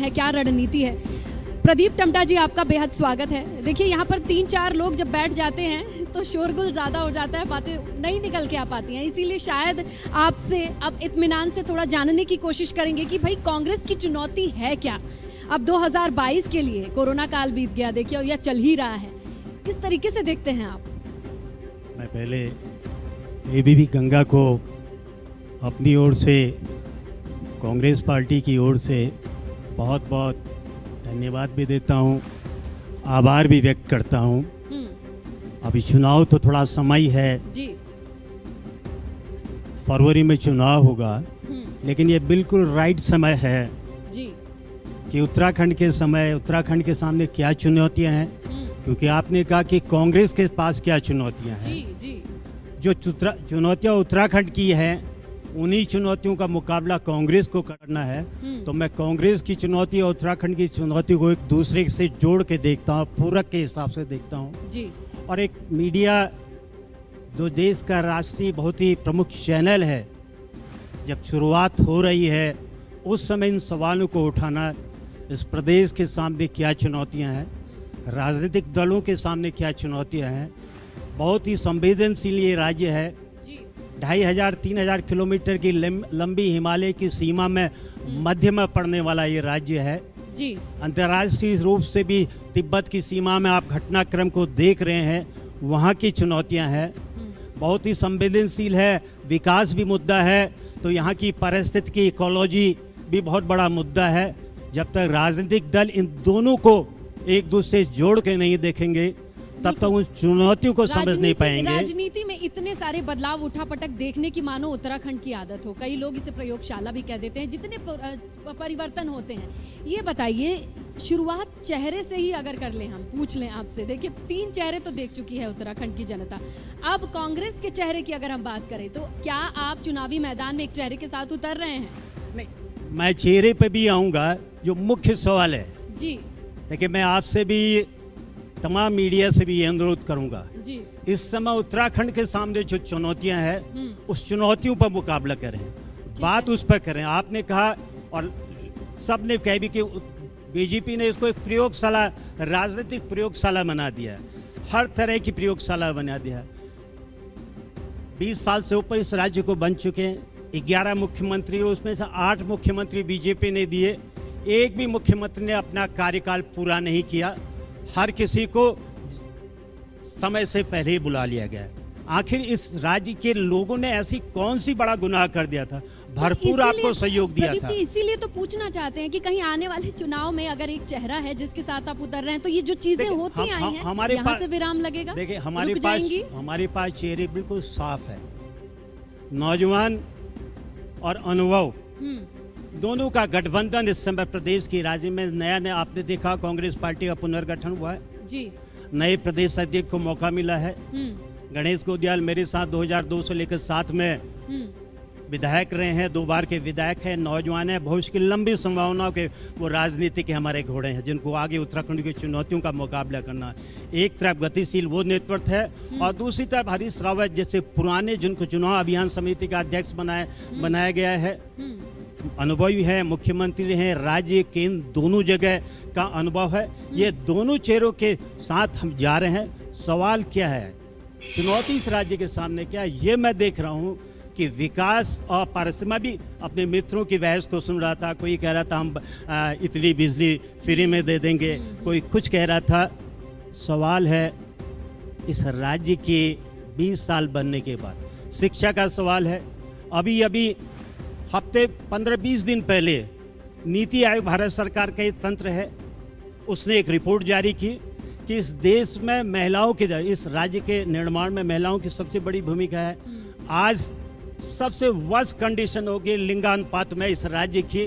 है, क्या रणनीति है। प्रदीप टम्टा जी, आपका बेहद स्वागत है। देखिए, यहाँ पर 3-4 लोग जब बैठ जाते हैं तो शोरगुल ज़्यादा हो जाता है, बातें नहीं निकल के आ पाती हैं। इसीलिए शायद आपसे अब इत्मीनान से थोड़ा जानने की कोशिश करेंगे कि भाई कांग्रेस की चुनौती है क्या। अब 2022 के लिए कोरोना काल बीत गया, देखिए, और यह चल ही रहा है, किस तरीके से देखते हैं आप? मैं पहले एबीपी गंगा को अपनी ओर से, कांग्रेस पार्टी की ओर से बहुत बहुत धन्यवाद भी देता हूँ, आभार भी व्यक्त करता हूँ। अभी चुनाव तो थोड़ा समय है जी, फरवरी में चुनाव होगा, लेकिन ये बिल्कुल राइट समय है जी कि उत्तराखंड के सामने क्या चुनौतियां हैं, क्योंकि आपने कहा कि कांग्रेस के पास क्या चुनौतियां हैं। जी जी जो चुनौतियां उत्तराखंड की हैं, उन्हीं चुनौतियों का मुकाबला कांग्रेस को करना है। तो मैं कांग्रेस की चुनौती और उत्तराखंड की चुनौती को एक दूसरे से जोड़ के देखता हूँ, पूरक के हिसाब से देखता हूँ जी। और एक मीडिया जो देश का राष्ट्रीय बहुत ही प्रमुख चैनल है, जब शुरुआत हो रही है उस समय इन सवालों को उठाना, इस प्रदेश के सामने क्या चुनौतियाँ हैं, राजनीतिक दलों के सामने क्या चुनौतियाँ हैं। बहुत ही संवेदनशील ये राज्य है। 2500-3000 किलोमीटर की लंबी हिमालय की सीमा में मध्य में पड़ने वाला ये राज्य है जी। अंतर्राष्ट्रीय रूप से भी तिब्बत की सीमा में आप घटनाक्रम को देख रहे हैं, वहाँ की चुनौतियाँ हैं। बहुत ही संवेदनशील है, विकास भी मुद्दा है, तो यहाँ की पारिस्थितिकी इकोलॉजी भी बहुत बड़ा मुद्दा है। जब तक राजनीतिक दल इन दोनों को एक दूसरे से जोड़ के नहीं देखेंगे, तब तक उन चुनौतियों को समझ नहीं पाएंगे। राजनीति में इतने सारे बदलाव, उठापटक देखने की मानो उत्तराखंड की आदत हो। कई लोग इसे प्रयोगशाला भी कह देते हैं, जितने परिवर्तन होते हैं। ये बताइए, शुरुआत चेहरे से ही अगर कर लें, हम पूछ लें आपसे। देखिए, 3 चेहरे तो देख चुकी है उत्तराखंड की जनता। अब कांग्रेस के चेहरे की अगर हम बात करें, तो क्या आप चुनावी मैदान में एक चेहरे के साथ उतर रहे हैं? नहीं, मैं चेहरे पे भी आऊँगा। जो मुख्य सवाल है जी, देखिए, मैं आपसे भी, तमाम मीडिया से भी ये अनुरोध करूंगा जी, इस समय उत्तराखंड के सामने जो चुनौतियां हैं, उस चुनौतियों पर मुकाबला करें, बात उस पर करें। आपने कहा और सब ने कहा भी कि बीजेपी ने इसको एक प्रयोगशाला, राजनीतिक प्रयोगशाला बना दिया है, हर तरह की प्रयोगशाला बना दिया है। 20 साल से ऊपर इस राज्य को बन चुके हैं, 11 मुख्यमंत्री, उसमें से 8 मुख्यमंत्री बीजेपी ने दिए, एक भी मुख्यमंत्री ने अपना कार्यकाल पूरा नहीं किया, हर किसी को समय से पहले ही बुला लिया गया। आखिर इस राज्य के लोगों ने ऐसी कौन सी बड़ा गुनाह कर दिया था? भरपूर आपको सहयोग दिया था। इसीलिए तो पूछना चाहते हैं कि कहीं आने वाले चुनाव में अगर एक चेहरा है जिसके साथ आप उतर रहे हैं, तो ये जो चीजें होती आई हैं, हमारे यहाँ से विराम लगेगा। देखिए, हमारे पास चेहरे बिल्कुल साफ है, नौजवान और अनुभव दोनों का गठबंधन इस समय प्रदेश की राज्य में नया आपने देखा, कांग्रेस पार्टी का पुनर्गठन हुआ है जी, नए प्रदेश अध्यक्ष को मौका मिला है। गणेश गोदियाल मेरे साथ 2002 से लेकर 7 में विधायक रहे हैं, 2 बार के विधायक हैं, नौजवान है, भविष्य की लंबी संभावनाओं के वो राजनीति के हमारे घोड़े हैं, जिनको आगे उत्तराखंड की चुनौतियों का मुकाबला करना है। एक तरफ गतिशील वो नेतृत्व है और दूसरी तरफ हरीश रावत जैसे पुराने, जिनको चुनाव अभियान समिति का अध्यक्ष बनाया गया है, अनुभवी है, मुख्यमंत्री हैं, राज्य केंद्र दोनों जगह का अनुभव है। ये दोनों चेहरों के साथ हम जा रहे हैं। सवाल क्या है, चुनौती इस राज्य के सामने क्या है, ये मैं देख रहा हूँ कि विकास और पारिश्रमिक भी अपने मित्रों की बहस को सुन रहा था। कोई कह रहा था हम इतनी बिजली फ्री में दे देंगे, कोई कुछ कह रहा था। सवाल है इस राज्य के 20 साल बनने के बाद, शिक्षा का सवाल है। अभी हफ्ते 15-20 दिन पहले नीति आयोग, भारत सरकार का ये तंत्र है, उसने एक रिपोर्ट जारी की कि इस देश में महिलाओं के, इस राज्य के निर्माण में महिलाओं की सबसे बड़ी भूमिका है। आज सबसे वर्स्ट कंडीशन होगी लिंगानुपात में इस राज्य की,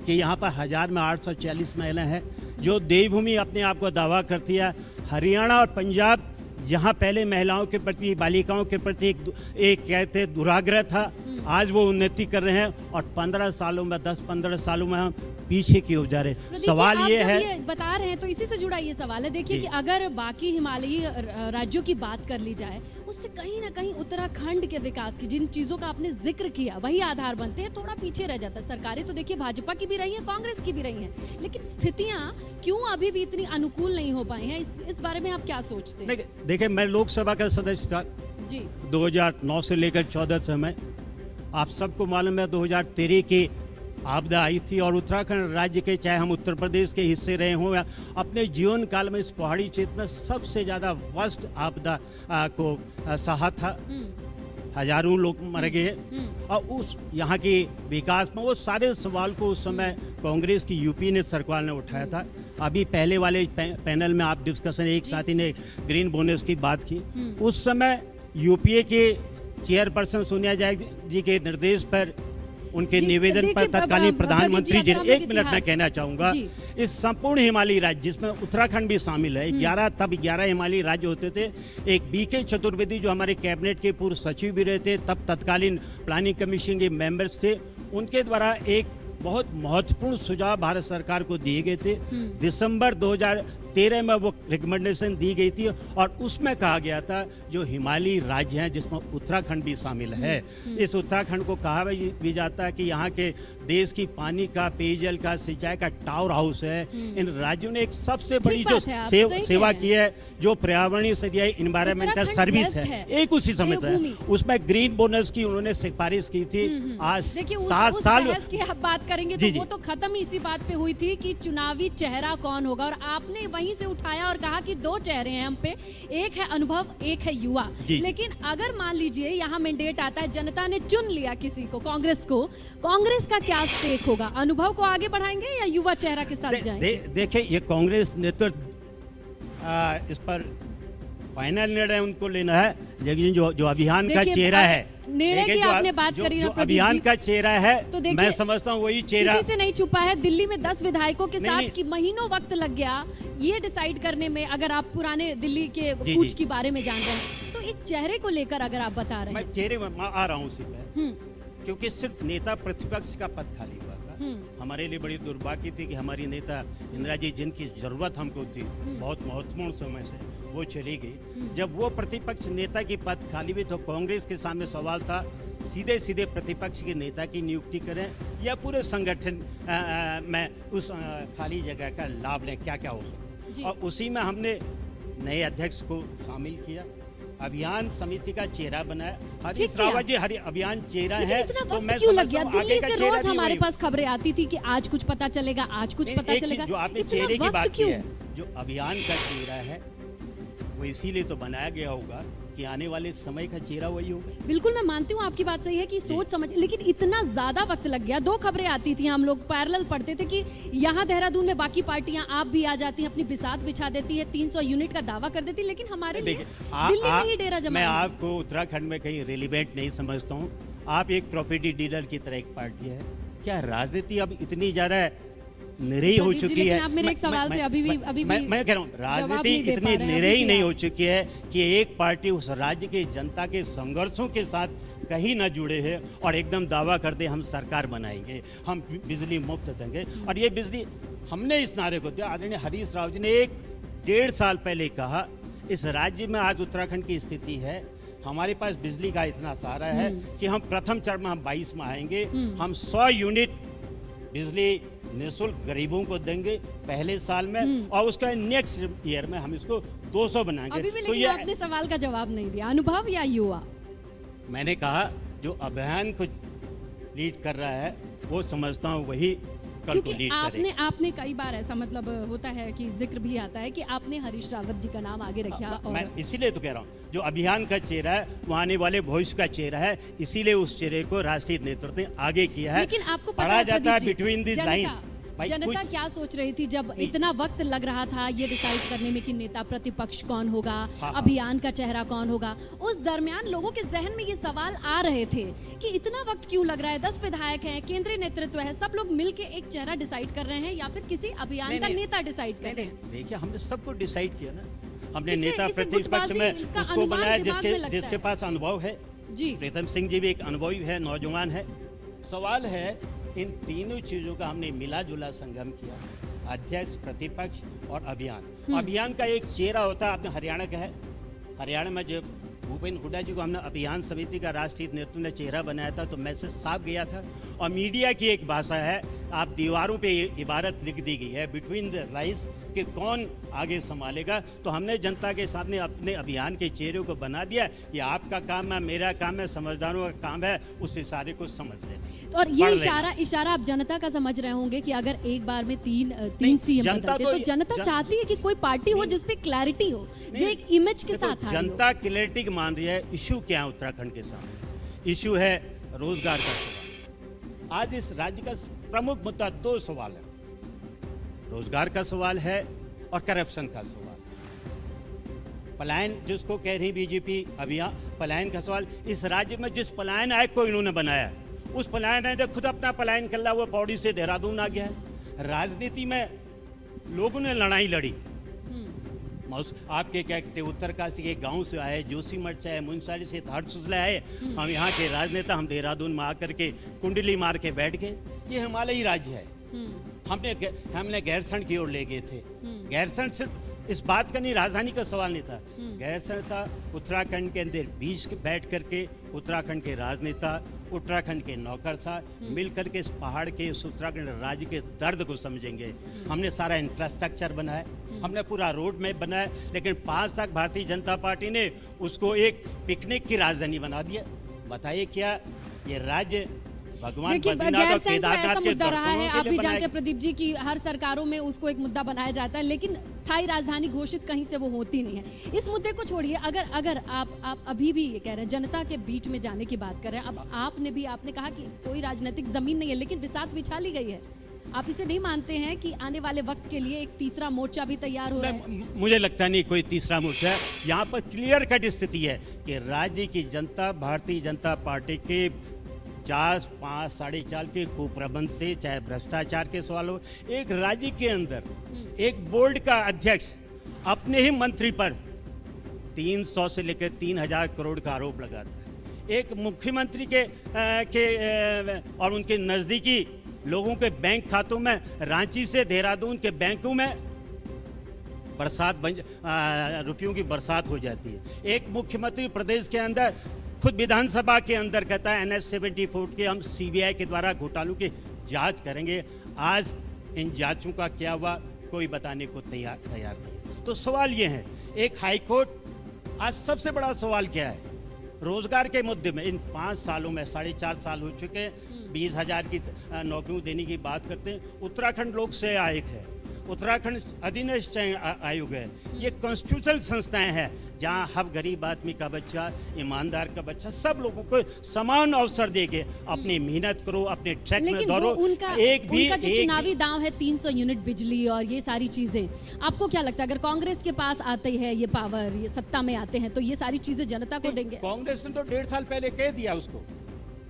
कि यहाँ पर 1000 में 840 महिलाएं हैं, जो देवभूमि अपने आप को दावा करती है। हरियाणा और पंजाब, जहाँ पहले महिलाओं के प्रति, बालिकाओं के प्रति एक कहते दुराग्रह था, आज वो उन्नति कर रहे हैं और 15 सालों में, 10-15 सालों में हम पीछे की ओर जा रहे हैं। प्रदीप जी, सवाल आप ये जब है, ये बता रहे हैं तो इसी से जुड़ा ये सवाल है। देखिए जी। कि अगर बाकी हिमालयी राज्यों की बात कर ली जाए, उससे कहीं ना कहीं उत्तराखंड के विकास की जिन चीजों का आपने जिक्र किया वही आधार बनते हैं, थोड़ा पीछे रह जाता है। सरकारें तो देखिए भाजपा की भी रही है, कांग्रेस की भी रही है, लेकिन स्थितियां क्यों अभी भी इतनी अनुकूल नहीं हो पाई हैं? इस बारे में आप क्या सोचते हैं? देखिए मैं लोकसभा का सदस्य था जी 2009 से लेकर 14 समय। आप सबको मालूम है 2013 की आपदा आई थी और उत्तराखंड राज्य के, चाहे हम उत्तर प्रदेश के हिस्से रहे हों या अपने जीवन काल में, इस पहाड़ी क्षेत्र में सबसे ज़्यादा वर्स्ट आपदा को सहा था। हजारों लोग मर गए और उस यहाँ की विकास में वो सारे सवाल को उस समय कांग्रेस की यूपी ने सरकार ने उठाया था। अभी पहले वाले पैनल में आप डिस्कशन, एक साथी ने ग्रीन बोनस की बात की। उस समय यूपीए के चेयरपर्सन सोनिया जी के निर्देश पर, उनके निवेदन पर तत्कालीन प्रधानमंत्री जी ने, एक मिनट मैं कहना चाहूँगा, इस संपूर्ण हिमालयी राज्य जिसमें उत्तराखंड भी शामिल है, 11 हिमालयी राज्य होते थे। एक बीके चतुर्वेदी जो हमारे कैबिनेट के पूर्व सचिव भी रहे थे, तब तत्कालीन प्लानिंग कमीशन के मेंबर्स थे, उनके द्वारा एक बहुत महत्वपूर्ण सुझाव भारत सरकार को दिए गए थे। दिसंबर 2013 में वो रिकमेंडेशन दी गई थी और उसमें कहा गया था जो हिमालयी राज्य हैं जिसमें उत्तराखंड भी शामिल है, इस उत्तराखंड को कहा भी जाता है कि यहाँ के देश की पानी का, पेयजल का, सिंचाई का टावर हाउस है। इन राज्यों ने एक सबसे बड़ी जो सेवा की है, जो पर्यावरणीय सरियाई इन्वायरमेंटल सर्विस है, एक उसी समय से, उसमें ग्रीन बोनस की उन्होंने सिफारिश की थी। आज 7 साल की आप बात करेंगे तो वो तो खत्म इसी बात पे हुई थी कि चुनावी चेहरा कौन होगा, और आपने वहीं से उठाया और कहा कि 2 चेहरे हैं हम पे, एक है अनुभव, एक है युवा। लेकिन अगर मान लीजिए यहाँ मैंडेट आता है, जनता ने चुन लिया किसी को, कांग्रेस को, कांग्रेस का क्या स्टेक होगा? अनुभव को आगे बढ़ाएंगे या युवा चेहरा के साथ जाएंगे? देखिए ये कांग्रेस नेतृत्व इस पर फाइनल निर्णय उनको लेना है, लेकिन जो अभियान का चेहरा है, निर्णय की आपने बात करी ना, अभियान का चेहरा है, तो मैं समझता हूँ वही चेहरा किसी से नहीं छुपा है। दिल्ली में 10 विधायकों के साथ कि महीनों वक्त लग गया ये डिसाइड करने में। अगर आप पुराने दिल्ली के कूच के बारे में जान रहे हैं, तो एक चेहरे को लेकर अगर आप बता रहे हैं। मैं चेहरे में आ रहा हूँ उसी पे, क्योंकि सिर्फ नेता प्रतिपक्ष का पद खाली हुआ था। हमारे लिए बड़ी दुर्भाग्य थी कि हमारी नेता इंदिरा जी, जिनकी जरूरत हमको थी बहुत महत्वपूर्ण समय से, वो चली गई। जब वो प्रतिपक्ष नेता की पद खाली हुई तो कांग्रेस के सामने सवाल था, सीधे सीधे प्रतिपक्ष के नेता की नियुक्ति करें या पूरे संगठन में उस खाली जगह का लाभ लें, क्या क्या हो सकता। और उसी में हमने नए अध्यक्ष को शामिल किया, अभियान समिति का चेहरा बनाया। हरीश रावत जी अभियान चेहरा है, तो मैं क्यों लग गया? दिल्ली से रोज हमारे पास खबरें आती थी कि आज कुछ पता चलेगा, आज कुछ पता चलेगा। जो आपने चेहरे की बात की है, जो अभियान का चेहरा है वो इसीलिए तो बनाया गया होगा कि आने वाले समय का चेहरा वही होगा। बिल्कुल मैं मानती हूँ आपकी बात सही है कि सोच समझ, लेकिन इतना ज्यादा वक्त लग गया। 2 खबरें आती थी, हम लोग पैरेलल पढ़ते थे कि यहाँ देहरादून में बाकी पार्टियां आप भी आ जाती हैं, अपनी बिसात बिछा देती है, 300 यूनिट का दावा कर देती, लेकिन हमारे लिए दिल्ली में ही डेरा जमा। मैं आपको उत्तराखंड में कहीं रिलेवेंट नहीं समझता हूँ। आप एक प्रॉपर्टी डीलर की तरह एक पार्टी है। क्या राजनीति अब इतनी ज्यादा निरही हो चुकी है? आप मेरे एक सवाल से अभी मैं कह रहा हूँ राजनीति इतनी निरही नहीं हो चुकी है कि एक पार्टी उस राज्य के जनता के संघर्षों के साथ कहीं ना जुड़े हैं और एकदम दावा कर दे हम सरकार बनाएंगे, हम बिजली मुफ्त देंगे। और ये बिजली, हमने इस नारे को दिया, आदरणीय हरीश राव जी ने 1-1.5 साल पहले कहा, इस राज्य में आज उत्तराखंड की स्थिति है, हमारे पास बिजली का इतना सारा है कि हम प्रथम चरण में हम 22 में आएंगे, हम 100 यूनिट बिजली निःशुल्क गरीबों को देंगे पहले साल में, और उसका नेक्स्ट ईयर में हम इसको 200 बनाएंगे। अभी भी तो ये आपने सवाल का जवाब नहीं दिया, अनुभव या युवा? मैंने कहा जो अभियान को लीड कर रहा है वो समझता हूँ वही कल को लीड करेगा। आपने कई बार ऐसा मतलब होता है कि जिक्र भी आता है कि आपने हरीश रावत जी का नाम आगे रखा, और मैं इसीलिए तो कह रहा हूँ जो अभियान का चेहरा है वो आने वाले भविष्य का चेहरा है, इसीलिए उस चेहरे को राष्ट्रीय नेतृत्व ने आगे किया है। लेकिन आपको पढ़ा जाता है बिटवीन दिस लाइन। जनता क्या सोच रही थी जब इतना वक्त लग रहा था ये डिसाइड करने में कि नेता प्रतिपक्ष कौन होगा, अभियान का चेहरा कौन होगा? उस दरमियान लोगों के जहन में ये सवाल आ रहे थे कि इतना वक्त क्यों लग रहा है, 10 विधायक हैं, केंद्रीय नेतृत्व है, सब लोग मिलके एक चेहरा डिसाइड कर रहे हैं या फिर किसी अभियान का नेता डिसाइड कर रहे हैं? देखिए हमने सबको डिसाइड किया ना, हमने नेता प्रतिपक्ष में उसको बनाया जिसके पास अनुभव है। जी, प्रीतम सिंह जी भी एक अनुभवी है, नौजवान है। सवाल है इन तीनों चीज़ों का हमने मिला जुला संगम किया, अध्यक्ष, प्रतिपक्ष और अभियान। अभियान का एक चेहरा होता है, आपने हरियाणा का है, हरियाणा में जो भूपेंद्र हुड्डा जी को हमने अभियान समिति का राष्ट्रीय नेतृत्व ने चेहरा बनाया था, तो मैसेज साफ गया था। और मीडिया की एक भाषा है, आप दीवारों पे ये इबारत लिख दी गई है, बिटवीन द लाइन्स, कि कौन आगे संभालेगा। तो हमने जनता के सामने अपने अभियान के चेहरे को बना दिया। ये आपका काम है, मेरा काम है, समझदारों का काम है, उस इशारे को समझ लेना। और ये इशारा आप जनता का समझ रहे होंगे कि अगर एक बार में तीन सीएम बदलते तो जनता चाहती है कि कोई पार्टी हो जिसपे क्लैरिटी हो, जो एक इमेज के साथ आ रही हो। जनता क्लैरिटी मान रही है। इशू क्या है उत्तराखंड के सामने? इशू है रोजगार का सवाल। आज इस राज्य का प्रमुख मुद्दा दो सवाल है, रोजगार का सवाल है और करप्शन का सवाल। पलायन जिसको कह रही बीजेपी अभियान, पलायन का सवाल। इस राज्य में जिस पलायन आयोग को इन्होंने बनाया, उस पलायन ने खुद अपना पलायन कर लिया, वो पौड़ी से देहरादून आ गया है। राजनीति में लोगों ने लड़ाई लड़ी। आपके क्या कहते, उत्तरकाशी के गांव से आए, जोशीमठ से आए, मुंसारी से, धारसूसला आए, हम यहाँ के राजनेता, हम देहरादून में आकर के कुंडली मार के बैठ गए। ये हिमालयी राज्य है। हमने गैरसैंण की ओर ले गए थे। गैरसैंण सिर्फ इस बात का नहीं, राजधानी का सवाल नहीं था। गैरसैंण था उत्तराखंड के अंदर बीच बैठ करके उत्तराखंड के राजनेता, उत्तराखंड के नौकरशाह मिल करके इस पहाड़ के, इस उत्तराखंड राज्य के दर्द को समझेंगे। हमने सारा इंफ्रास्ट्रक्चर बनाया, हमने पूरा रोड मैप बनाया, लेकिन 5 तक भारतीय जनता पार्टी ने उसको एक पिकनिक की राजधानी बना दिया। बताइए क्या ये राज्य भगवान बद्रीनाथ और केदारनाथ के मुद्दा रहा है? आप भी जानते हैं बनाया? प्रदीप जी की हर सरकारों में उसको एक मुद्दा बनाया जाता है, लेकिन स्थायी राजधानी घोषित कहीं से वो होती नहीं है। इस मुद्दे को छोड़िए, अगर आप अभी भी ये कह रहे हैं जनता के बीच में जाने की बात कर रहे हैं, अब आपने कहा कि कोई राजनीतिक जमीन नहीं है, लेकिन बिसात बिछा ली गई है। आप इसे नहीं मानते हैं कि आने वाले वक्त के लिए एक तीसरा मोर्चा भी तैयार हो रहा है? मुझे लगता नहीं कोई तीसरा मोर्चा है। यहाँ पर क्लियर कट स्थिति है कि राज्य की जनता भारतीय जनता पार्टी के 4, 5, 4.5 के कुप्रबंध से, चाहे भ्रष्टाचार के सवाल हो, एक राज्य के अंदर एक बोर्ड का अध्यक्ष अपने ही मंत्री पर 300 से लेकर 3000 करोड़ का आरोप लगाता है। एक मुख्यमंत्री के और उनके नजदीकी लोगों के बैंक खातों में, रांची से देहरादून के बैंकों में रुपयों की बरसात हो जाती है। एक मुख्यमंत्री प्रदेश के अंदर खुद विधानसभा के अंदर कहता है NS-74 के हम CBI के द्वारा घोटालों की जांच करेंगे। आज इन जांचों का क्या हुआ कोई बताने को तैयार नहीं। तो सवाल ये है, एक हाईकोर्ट, आज सबसे बड़ा सवाल क्या है? रोजगार के मुद्दे में इन 5 सालों में 4.5 साल हो चुके हैं, 20,000 की नौकरियों देने की बात करते हैं। उत्तराखंड लोक सेवा आयोग है, उत्तराखंड अधीनस्थ आयोग है, ये कॉन्स्टिट्यूशनल संस्थाएं हैं जहां हर गरीब आदमी का बच्चा, ईमानदार का बच्चा, सब लोगों को समान अवसर देके अपनी मेहनत करो, अपने ट्रैक में दौड़ो। उनका जो चुनावी दांव है 300 यूनिट बिजली और ये सारी चीजें, आपको क्या लगता है अगर कांग्रेस के पास आते हैं ये पावर, ये सत्ता में आते हैं, तो ये सारी चीजें जनता को देंगे? कांग्रेस ने तो 1.5 साल पहले कह दिया उसको।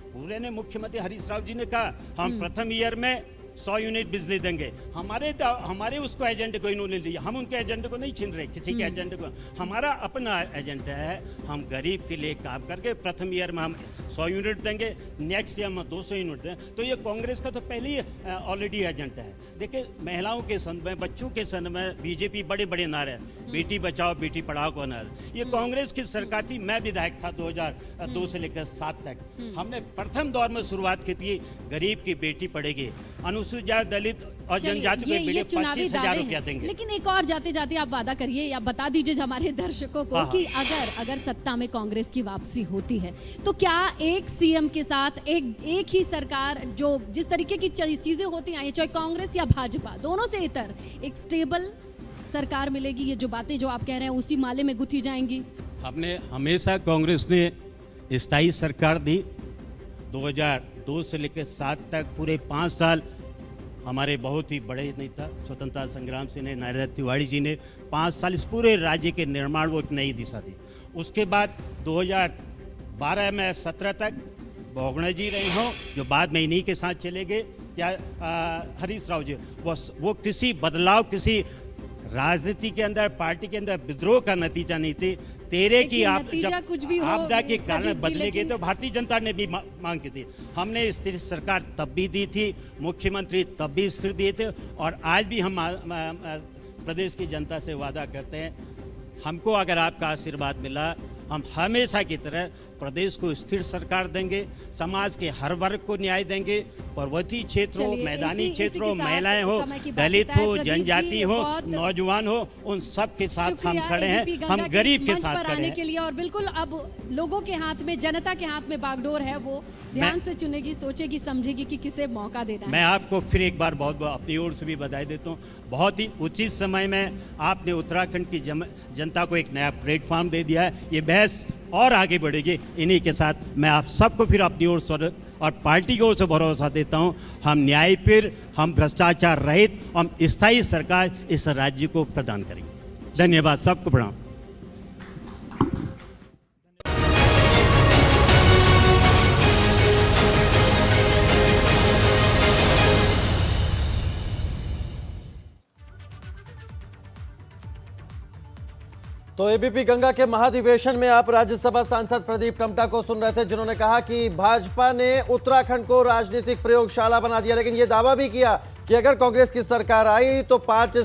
पूरे ने मुख्यमंत्री हरीश राव जी ने कहा हम प्रथम ईयर में 100 यूनिट बिजली देंगे। हमारे उसको एजेंडे को इन्होंने लिया, हम उनके एजेंडे को नहीं छीन रहे, किसी के एजेंडे को। हमारा अपना एजेंडा है, हम गरीब के लिए काम करके प्रथम ईयर में हम 100 यूनिट देंगे, नेक्स्ट ईयर में 200 यूनिट देंगे। तो ये कांग्रेस का तो पहले ही ऑलरेडी एजेंडा है। देखिए महिलाओं के संदर्भ में, बच्चों के संदर्भ में बीजेपी बड़े नारे, बेटी बचाओ बेटी पढ़ाओ को नारे। ये कांग्रेस की सरकार थी, मैं विधायक था 2002 से लेकर 7 तक। हमने प्रथम दौर में शुरुआत की थी, गरीब की बेटी पढ़ेगी, अनुसूचित दलित और जनजाति को 25,000 रुपया देंगे। लेकिन एक और जाते जाते आप वादा करिए या बता दीजिए हमारे दर्शकों को कि अगर सत्ता में कांग्रेस की वापसी होती है तो क्या एक सीएम के साथ एक ही सरकार, जो जिस तरीके की चीजें होती आई, चाहे कांग्रेस या भाजपा, दोनों से इतर एक स्टेबल सरकार मिलेगी? ये जो बातें जो आप कह रहे हैं उसी माले में गुथी जाएंगी? हमने हमेशा कांग्रेस ने स्थायी सरकार दी। 2002 से लेकर 7 तक पूरे 5 साल हमारे बहुत ही बड़े नेता स्वतंत्रता संग्राम से नारायण तिवारी जी ने 5 साल इस पूरे राज्य के निर्माण को एक नई दिशा दी। उसके बाद 2012 में 17 तक बोगना जी रहे हों, जो बाद में इन्हीं के साथ चले गए, या हरीश राव जी, वो किसी बदलाव, किसी राजनीति के अंदर, पार्टी के अंदर विद्रोह का नतीजा नहीं थे, तेरे की देखिए, आप नतीजा कुछ भी हो, आपदा के कारण प्रदीप जी, बदले गए लेकिन- तो भारतीय जनता ने भी मांग की थी। हमने स्थिर सरकार तब भी दी थी, मुख्यमंत्री तब भी स्थिर दिए थे, और आज भी हम प्रदेश की जनता से वादा करते हैं, हमको अगर आपका आशीर्वाद मिला, हम हमेशा की तरह प्रदेश को स्थिर सरकार देंगे, समाज के हर वर्ग को न्याय देंगे, पर्वतीय क्षेत्र हो, चलिए, मैदानी इसी क्षेत्र हो, के साथ महिलाएं हो, समय की बात दलित बताएं, हो, प्रदीप जनजाति जी, हो, बहुत नौजवान हो, उन सब के साथ हम शुक्रिया खड़े ABP हैं, गंगा हम गरीब के मंच साथ पर खड़े आने हैं। के लिए। और बिल्कुल अब लोगों के हाथ में, जनता के हाथ में बागडोर है, वो ध्यान से चुनेगी, सोचेगी, समझेगी कि किसे मौका देना है। मैं आपको फिर एक बार बहुत बहुत अपनी ओर से भी बधाई देता हूँ। बहुत ही उचित समय में आपने उत्तराखंड की जनता को एक नया प्लेटफॉर्म दे दिया है। ये बहस और आगे बढ़ेगी। इन्हीं के साथ मैं आप सबको फिर अपनी ओर से और पार्टी की ओर से भरोसा देता हूँ, हम न्यायप्रिय, हम भ्रष्टाचार रहित, हम स्थायी सरकार इस राज्य को प्रदान करेंगे। धन्यवाद, सबको प्रणाम। तो एबीपी गंगा के महाधिवेशन में आप राज्यसभा सांसद प्रदीप टम्टा को सुन रहे थे, जिन्होंने कहा कि भाजपा ने उत्तराखंड को राजनीतिक प्रयोगशाला बना दिया, लेकिन यह दावा भी किया कि अगर कांग्रेस की सरकार आई तो 5